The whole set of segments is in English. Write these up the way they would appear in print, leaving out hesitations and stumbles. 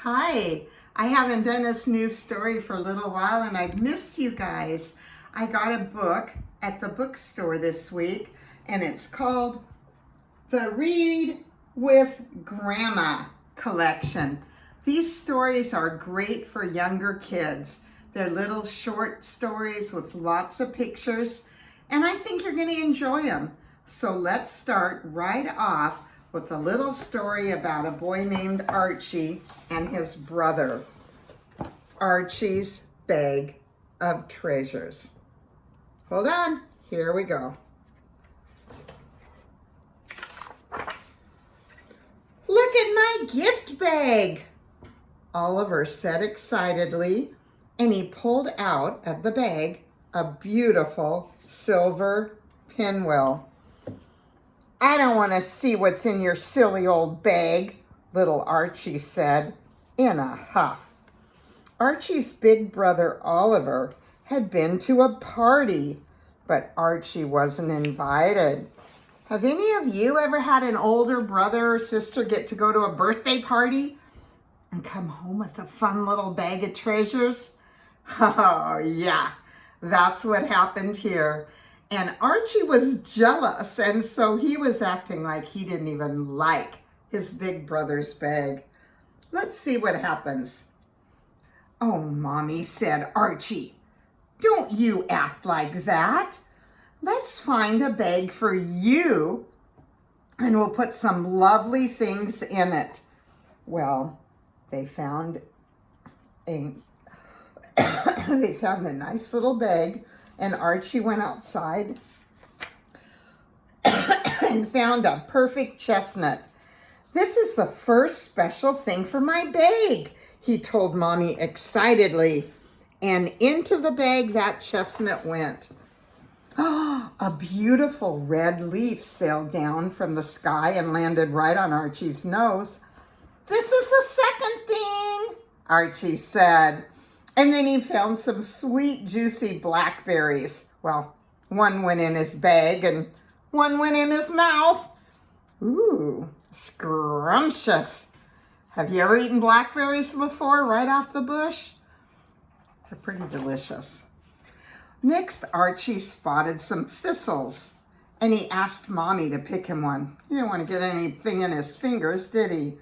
Hi, I haven't done this news story for a little while and I've missed you guys. I got a book at the bookstore this week and it's called The Read with Grandma collection. These stories are great for younger kids. They're little short stories with lots of pictures and I think you're going to enjoy them. So let's start right off with a little story about a boy named Archie and his brother. Archie's Bag of Treasures. Hold on, here we go. Look at my gift bag, Oliver said excitedly, and he pulled out of the bag a beautiful silver pinwheel. I don't want to see what's in your silly old bag, little Archie said in a huff. Archie's big brother Oliver had been to a party, but Archie wasn't invited. Have any of you ever had an older brother or sister get to go to a birthday party and come home with a fun little bag of treasures? Oh, yeah, that's what happened here. And Archie was jealous, and so he was acting like he didn't even like his big brother's bag. Let's see what happens. Oh, Mommy, said Archie, don't you act like that. Let's find a bag for you, and we'll put some lovely things in it. Well, they found a nice little bag, and Archie went outside and found a perfect chestnut. This is the first special thing for my bag, he told Mommy excitedly. And into the bag that chestnut went. Oh, a beautiful red leaf sailed down from the sky and landed right on Archie's nose. This is the second thing, Archie said. And then he found some sweet, juicy blackberries. Well, one went in his bag and one went in his mouth. Ooh, scrumptious. Have you ever eaten blackberries before, right off the bush? They're pretty delicious. Next, Archie spotted some thistles, and he asked Mommy to pick him one. He didn't want to get anything in his fingers, did he?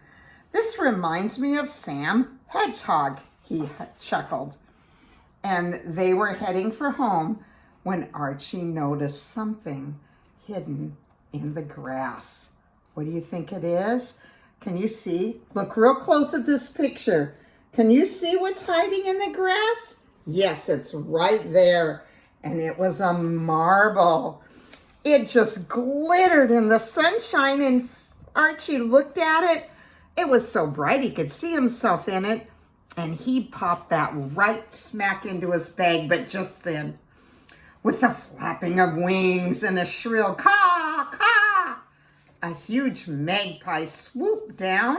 This reminds me of Sam Hedgehog, he chuckled. And they were heading for home when Archie noticed something hidden in the grass. What do you think it is? Can you see? Look real close at this picture. Can you see what's hiding in the grass? Yes, it's right there. And it was a marble. It just glittered in the sunshine, and Archie looked at it. It was so bright he could see himself in it. And he popped that right smack into his bag, but just then, with the flapping of wings and a shrill caw, caw, a huge magpie swooped down,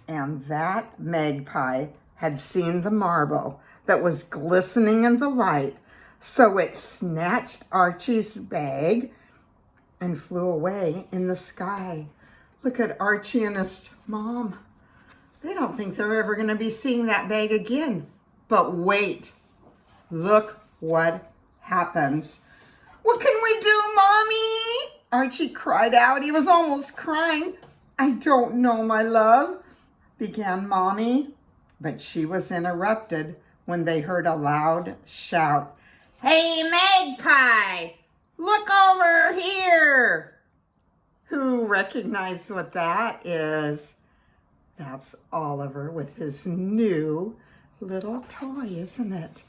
and that magpie had seen the marble that was glistening in the light, so it snatched Archie's bag and flew away in the sky. Look at Archie and his mom. They don't think they're ever going to be seeing that bag again. But wait, look what happens. What can we do, Mommy? Archie cried out. He was almost crying. I don't know, my love, began Mommy. But she was interrupted when they heard a loud shout. Hey, magpie, look over here. Who recognized what that is? That's Oliver with his new little toy, isn't it?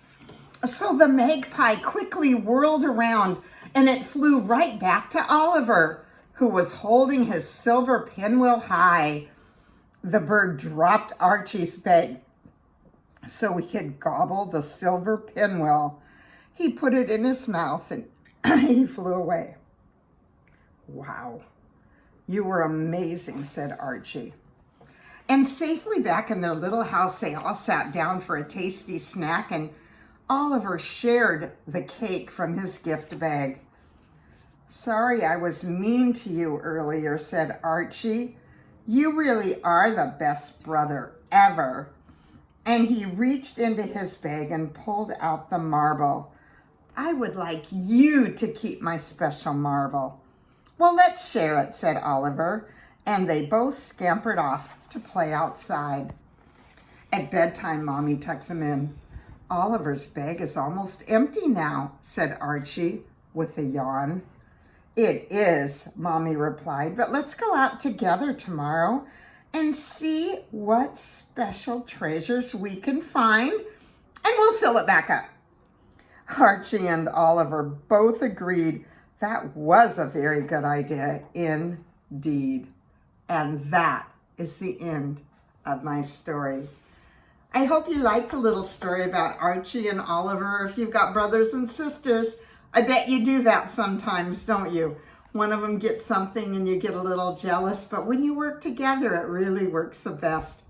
So the magpie quickly whirled around and it flew right back to Oliver, who was holding his silver pinwheel high. The bird dropped Archie's bag so he could gobble the silver pinwheel. He put it in his mouth and he flew away. Wow, you were amazing, said Archie. And safely back in their little house, they all sat down for a tasty snack, and Oliver shared the cake from his gift bag. Sorry I was mean to you earlier, said Archie. You really are the best brother ever." And he reached into his bag and pulled out the marble. "I would like you to keep my special marble." "Well, let's share it," said Oliver, and they both scampered off to play outside. At bedtime, Mommy tucked them in. "Oliver's bag is almost empty now," said Archie with a yawn. "It is," Mommy replied, "but let's go out together tomorrow and see what special treasures we can find, and we'll fill it back up." Archie and Oliver both agreed that was a very good idea indeed. And that is the end of my story. I hope you like the little story about Archie and Oliver. If you've got brothers and sisters, I bet you do that sometimes, don't you? One of them gets something and you get a little jealous, but when you work together, it really works the best.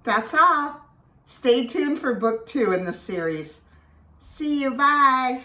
That's all. Stay tuned for book 2 in the series. See you, bye.